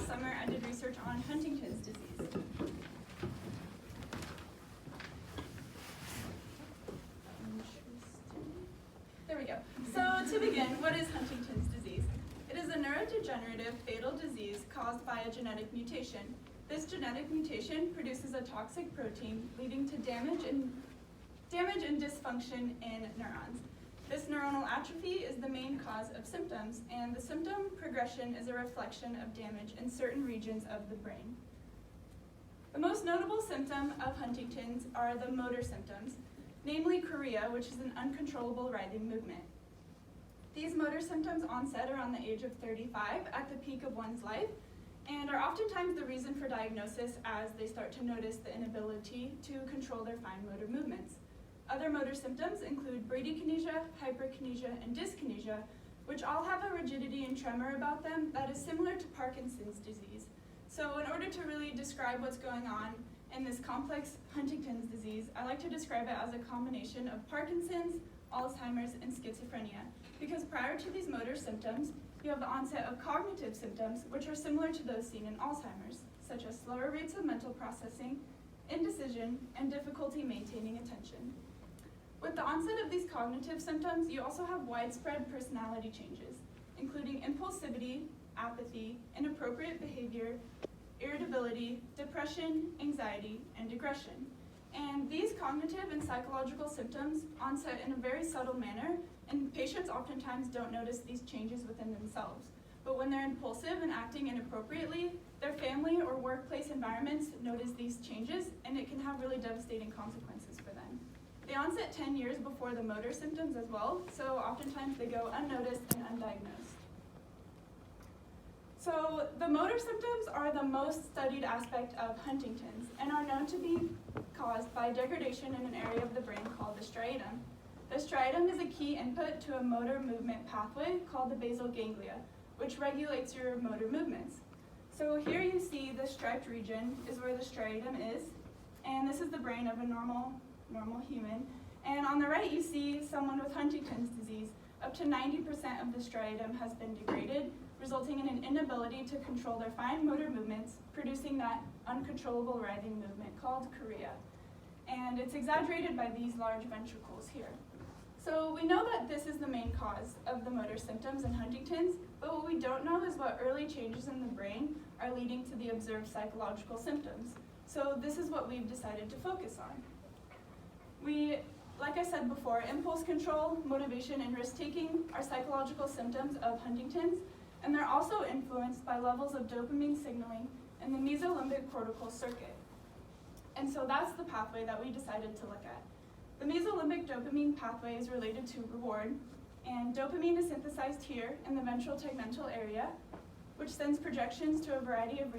last summer, I did research on Huntington's disease. There we go. So to begin, what is Huntington's disease? It is a neurodegenerative fatal disease caused by a genetic mutation. This genetic mutation produces a toxic protein leading to damage and dysfunction in neurons. This neuronal atrophy is the main cause of symptoms, and the symptom progression is a reflection of damage in certain regions of the brain. The most notable symptom of Huntington's are the motor symptoms, namely chorea, which is an uncontrollable writhing movement. These motor symptoms onset around the age of 35 at the peak of one's life, and are oftentimes the reason for diagnosis as they start to notice the inability to control their fine motor movements. Other motor symptoms include bradykinesia, hyperkinesia, and dyskinesia, which all have a rigidity and tremor about them that is similar to Parkinson's disease. So in order to really describe what's going on in this complex Huntington's disease, I like to describe it as a combination of Parkinson's, Alzheimer's, and schizophrenia, because prior to these motor symptoms, you have the onset of cognitive symptoms, which are similar to those seen in Alzheimer's, such as slower rates of mental processing, indecision, and difficulty maintaining attention. With the onset of these cognitive symptoms, you also have widespread personality changes, including impulsivity, apathy, inappropriate behavior, irritability, depression, anxiety, and aggression. And these cognitive and psychological symptoms onset in a very subtle manner, and patients oftentimes don't notice these changes within themselves. But when they're impulsive and acting inappropriately, their family or workplace environments notice these changes, and it can have really devastating consequences for them. They onset 10 years before the motor symptoms as well, so oftentimes they go unnoticed and undiagnosed. So the motor symptoms are the most studied aspect of Huntington's and are known to be caused by degradation in an area of the brain called the striatum. The striatum is a key input to a motor movement pathway called the basal ganglia, which regulates your motor movements. So here you see the striped region is where the striatum is, and this is the brain of a normal human. And on the right you see someone with Huntington's disease. Up to 90% of the striatum has been degraded, resulting in an inability to control their fine motor movements, producing that uncontrollable writhing movement called chorea. And it's exaggerated by these large ventricles here. So we know that this is the main cause of the motor symptoms in Huntington's, but what we don't know is what early changes in the brain are leading to the observed psychological symptoms. So this is what we've decided to focus on. Like I said before, impulse control, motivation, and risk-taking are psychological symptoms of Huntington's, and they're also influenced by levels of dopamine signaling in the mesolimbic cortical circuit. And so that's the pathway that we decided to look at. The mesolimbic dopamine pathway is related to reward, and dopamine is synthesized here in the ventral tegmental area, which sends projections to a variety of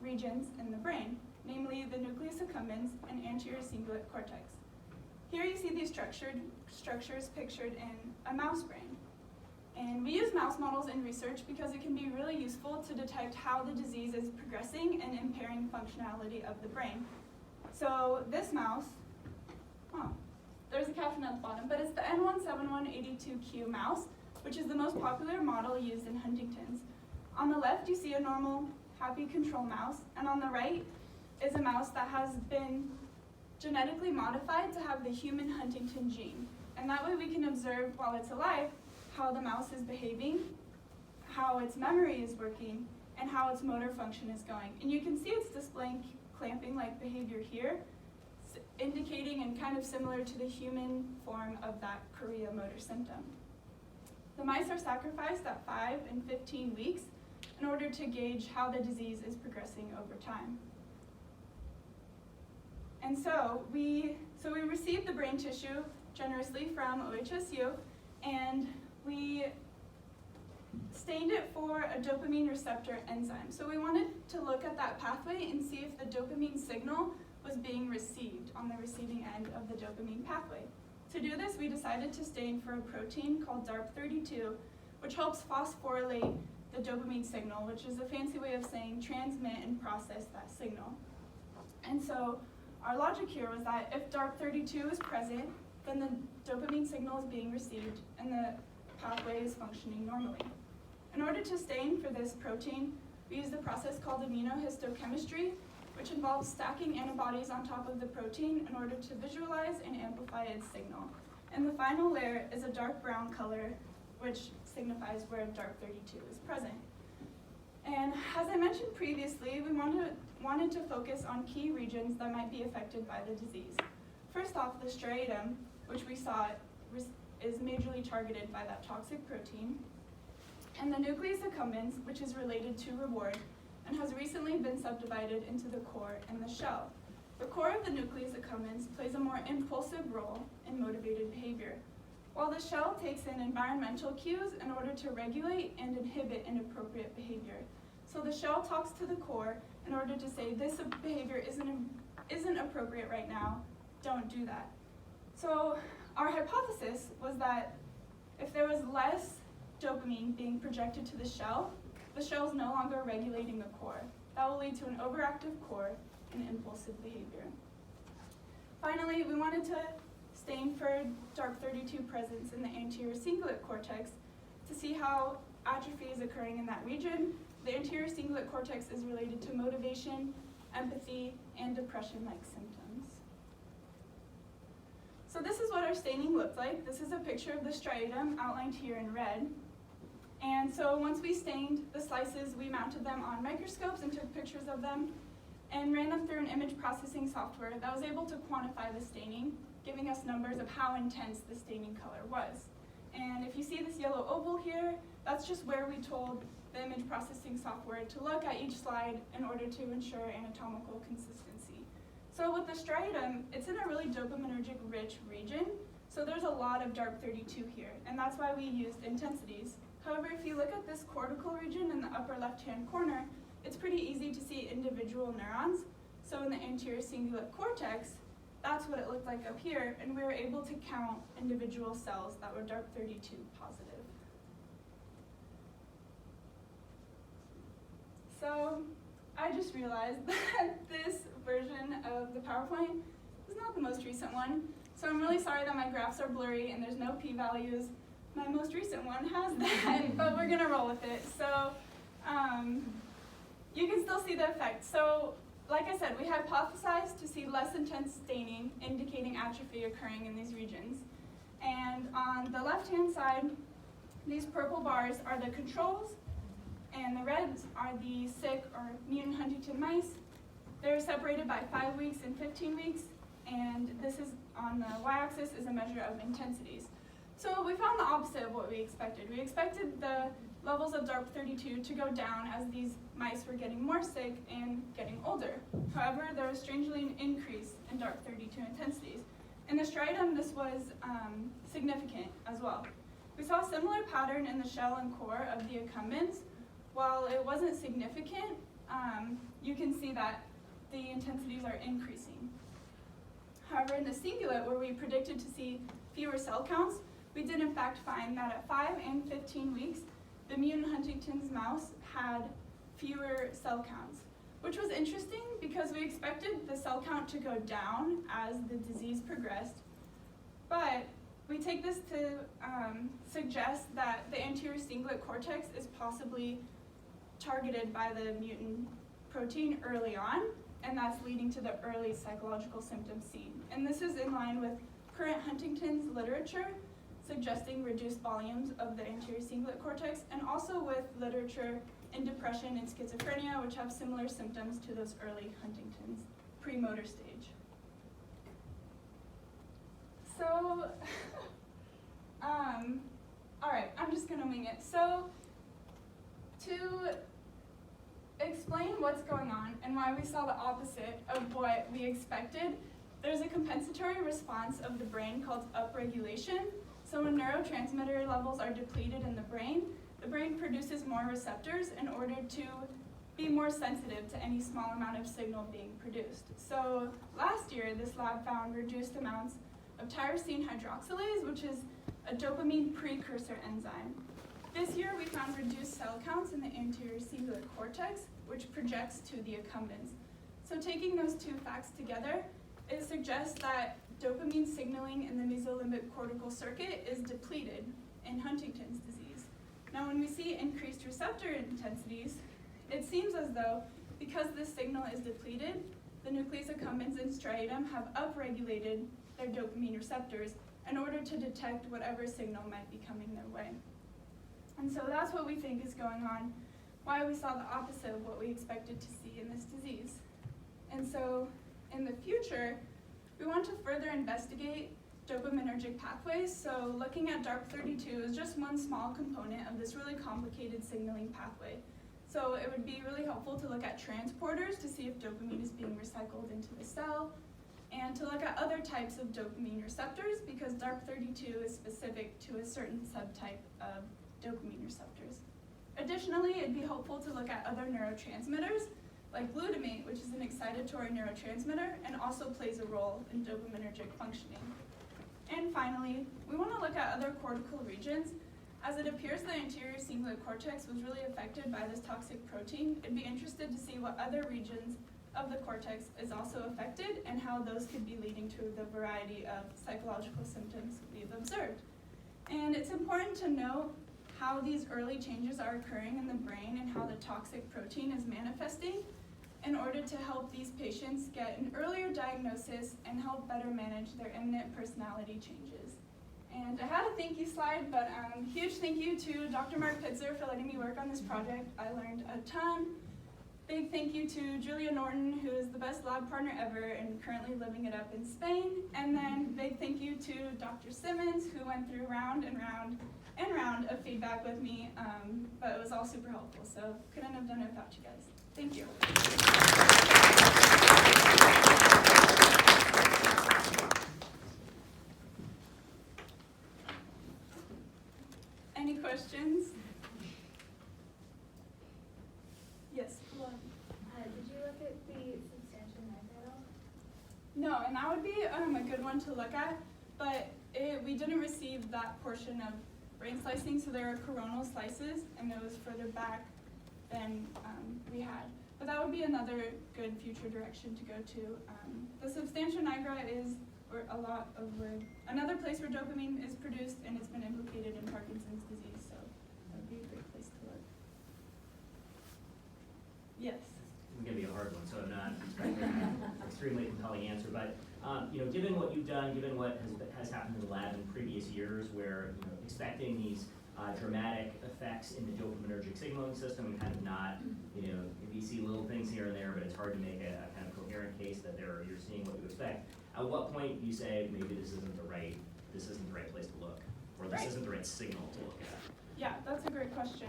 regions in the brain, namely the nucleus accumbens and anterior cingulate cortex. Here you see these structures pictured in a mouse brain. And we use mouse models in research because it can be really useful to detect how the disease is progressing and impairing functionality of the brain. So this mouse, there's a caption at the bottom, but it's the N17182Q mouse, which is the most popular model used in Huntington's. On the left, you see a normal, happy control mouse, and on the right is a mouse that has been genetically modified to have the human Huntington gene. And that way we can observe while it's alive how the mouse is behaving, how its memory is working, and how its motor function is going. And you can see it's displaying clamping-like behavior here, indicating and kind of similar to the human form of that chorea motor symptom. The mice are sacrificed at 5 and 15 weeks in order to gauge how the disease is progressing over time. And so we received the brain tissue generously from OHSU, and we stained it for a dopamine receptor enzyme. So we wanted to look at that pathway and see if the dopamine signal was being received on the receiving end of the dopamine pathway. To do this, we decided to stain for a protein called DARP32, which helps phosphorylate the dopamine signal, which is a fancy way of saying transmit and process that signal. And so our logic here was that if DARP32 is present, then the dopamine signal is being received and the pathway is functioning normally. In order to stain for this protein, we use the process called immunohistochemistry, which involves stacking antibodies on top of the protein in order to visualize and amplify its signal. And the final layer is a dark brown color, which signifies where DARP32 is present. And as I mentioned previously, we wanted to focus on key regions that might be affected by the disease. First off, the striatum, which we saw is majorly targeted by that toxic protein, and the nucleus accumbens, which is related to reward and has recently been subdivided into the core and the shell. The core of the nucleus accumbens plays a more impulsive role in motivated behavior, while the shell takes in environmental cues in order to regulate and inhibit inappropriate behavior. So the shell talks to the core in order to say, this behavior isn't appropriate right now, don't do that. So our hypothesis was that if there was less dopamine being projected to the shell is no longer regulating the core. That will lead to an overactive core and impulsive behavior. Finally, we wanted to stain for DARP32 presence in the anterior cingulate cortex to see how atrophy is occurring in that region. The anterior cingulate cortex is related to motivation, empathy, and depression-like symptoms. So this is what our staining looked like. This is a picture of the striatum outlined here in red. And so once we stained the slices, we mounted them on microscopes and took pictures of them and ran them through an image processing software that was able to quantify the staining, giving us numbers of how intense the staining color was. And if you see this yellow oval here, that's just where we told the image processing software to look at each slide in order to ensure anatomical consistency. So with the striatum, it's in a really dopaminergic rich region, so there's a lot of DARP32 here, and that's why we used intensities. However, if you look at this cortical region in the upper left-hand corner, it's pretty easy to see individual neurons. So in the anterior cingulate cortex, that's what it looked like up here, and we were able to count individual cells that were DARP32 positive. So I just realized that this version of the PowerPoint is not the most recent one. So I'm really sorry that my graphs are blurry and there's no p-values. My most recent one has that, but we're gonna roll with it. So you can still see the effect. So like I said, we hypothesized to see less intense staining indicating atrophy occurring in these regions. And on the left-hand side, these purple bars are the controls, and the reds are the sick or mutant Huntington mice. They're separated by 5 weeks and 15 weeks, and this is on the y-axis is a measure of intensities. So we found the opposite of what we expected. We expected the levels of DARP32 to go down as these mice were getting more sick and getting older. However, there was strangely an increase in DARP32 intensities. In the striatum, this was significant as well. We saw a similar pattern in the shell and core of the accumbens. While it wasn't significant, you can see that the intensities are increasing. However, in the cingulate, where we predicted to see fewer cell counts, we did in fact find that at 5 and 15 weeks, the mutant Huntington's mouse had fewer cell counts, which was interesting because we expected the cell count to go down as the disease progressed. But we take this to suggest that the anterior cingulate cortex is possibly targeted by the mutant protein early on, and that's leading to the early psychological symptoms seen. And this is in line with current Huntington's literature suggesting reduced volumes of the anterior cingulate cortex, and also with literature in depression and schizophrenia, which have similar symptoms to those early Huntington's premotor stage. So, all right, I'm just gonna wing it. So, to explain what's going on and why we saw the opposite of what we expected, there's a compensatory response of the brain called upregulation. So when neurotransmitter levels are depleted in the brain produces more receptors in order to be more sensitive to any small amount of signal being produced. So last year, this lab found reduced amounts of tyrosine hydroxylase, which is a dopamine precursor enzyme. This year, we found reduced cell counts in the anterior cingulate cortex, which projects to the accumbens. So taking those two facts together, it suggests that dopamine signaling in the mesolimbic cortical circuit is depleted in Huntington's disease. Now, when we see increased receptor intensities, it seems as though because this signal is depleted, the nucleus accumbens and striatum have upregulated their dopamine receptors in order to detect whatever signal might be coming their way. And so that's what we think is going on, why we saw the opposite of what we expected to see in this disease. And so in the future, we want to further investigate dopaminergic pathways. So looking at DARP32 is just one small component of this really complicated signaling pathway. So it would be really helpful to look at transporters to see if dopamine is being recycled into the cell, and to look at other types of dopamine receptors, because DARP32 is specific to a certain subtype of dopamine receptors. Additionally, it'd be helpful to look at other neurotransmitters, like glutamate, which is an excitatory neurotransmitter and also plays a role in dopaminergic functioning. And finally, we want to look at other cortical regions. As it appears the anterior cingulate cortex was really affected by this toxic protein, I'd be interested to see what other regions of the cortex is also affected and how those could be leading to the variety of psychological symptoms we've observed. And it's important to know how these early changes are occurring in the brain and how the toxic protein is manifesting in order to help these patients get an earlier diagnosis and help better manage their imminent personality changes. And I had a thank you slide, but huge thank you to Dr. Mark Pitzer for letting me work on this project. I learned a ton. Big thank you to Julia Norton, who is the best lab partner ever and currently living it up in Spain. And then big thank you to Dr. Simmons, who went through round and round and round of feedback with me, but it was all super helpful, so couldn't have done it without you guys. Thank you. Any questions? Yes, hello. Did you look at the substantia nigra? No, and that would be a good one to look at, but we didn't receive that portion of brain slicing, so there are coronal slices, and it was further back than we had. But that would be another good future direction to go to. The substantia nigra is another place where dopamine is produced, and it's been implicated in Parkinson's disease, so that would be a great place to look. Yes? It's going to be a hard one, so I'm not expecting an extremely compelling answer. But given what you've done, given what has happened in the lab in previous years, where expecting these dramatic effects in the dopaminergic signaling system and kind of not, you see little things here and there, but it's hard to make a kind of coherent case that you're seeing what you expect. At what point do you say maybe this isn't the right place to look, or this isn't the right signal to look at? Yeah, that's a great question.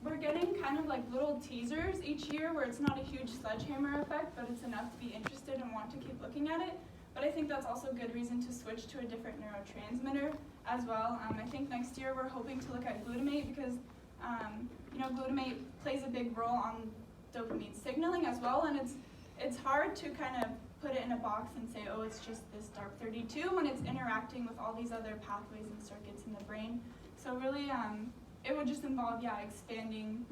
We're getting kind of like little teasers each year where it's not a huge sledgehammer effect, but it's enough to be interested and want to keep looking at it. But I think that's also a good reason to switch to a different neurotransmitter as well. I think next year we're hoping to look at glutamate because glutamate plays a big role on dopamine signaling as well, and it's hard to kind of put it in a box and say, oh, it's just this DARP32 when it's interacting with all these other pathways and circuits in the brain. So really, it would just involve, expanding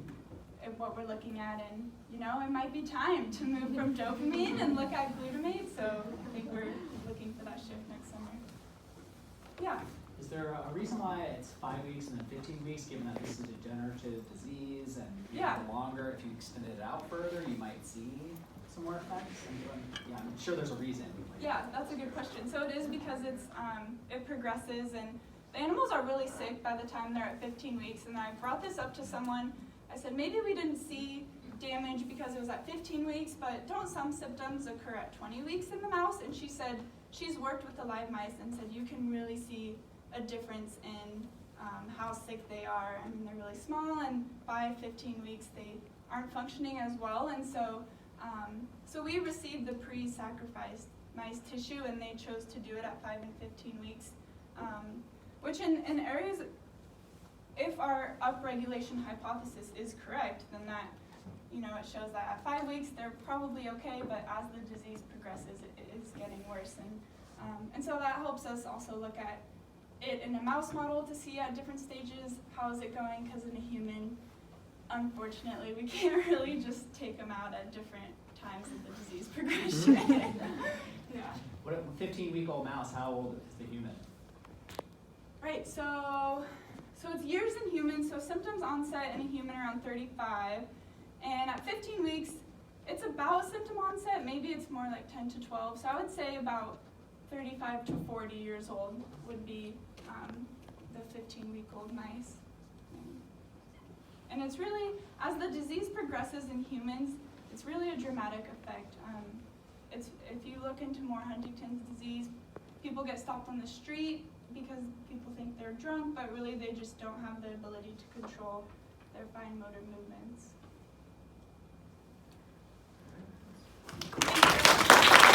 what we're looking at, and it might be time to move from dopamine and look at glutamate. So I think we're looking for that shift next summer. Yeah. Is there a reason why it's 5 weeks and then 15 weeks, given that this is a degenerative disease, and longer, if you extended it out further, you might see some more effects? I'm sure there's a reason. Yeah, that's a good question. So it is because it progresses, and the animals are really sick by the time they're at 15 weeks. And I brought this up to someone. I said, maybe we didn't see damage because it was at 15 weeks, but don't some symptoms occur at 20 weeks in the mouse? And she said she's worked with the live mice and said you can really see a difference in how sick they are. I mean, they're really small, and by 15 weeks they aren't functioning as well. And so we received the pre-sacrificed mice tissue, and they chose to do it at 5 and 15 weeks, which in areas, if our upregulation hypothesis is correct, then that, it shows that at 5 weeks they're probably okay, but as the disease progresses, it is getting worse. And so that helps us also look at it in a mouse model to see at different stages how is it going, because in a human, unfortunately, we can't really just take them out at different times of the disease progression. Yeah. What a 15-week-old mouse, how old is the human? Right, so So it's years in humans, so symptoms onset in a human around 35. And at 15 weeks, it's about symptom onset. Maybe it's more like 10 to 12. So I would say about 35 to 40 years old would be the 15-week-old mice. And it's really, as the disease progresses in humans, it's really a dramatic effect. If you look into more Huntington's disease, people get stopped on the street because people think they're drunk, but really they just don't have the ability to control their fine motor movements.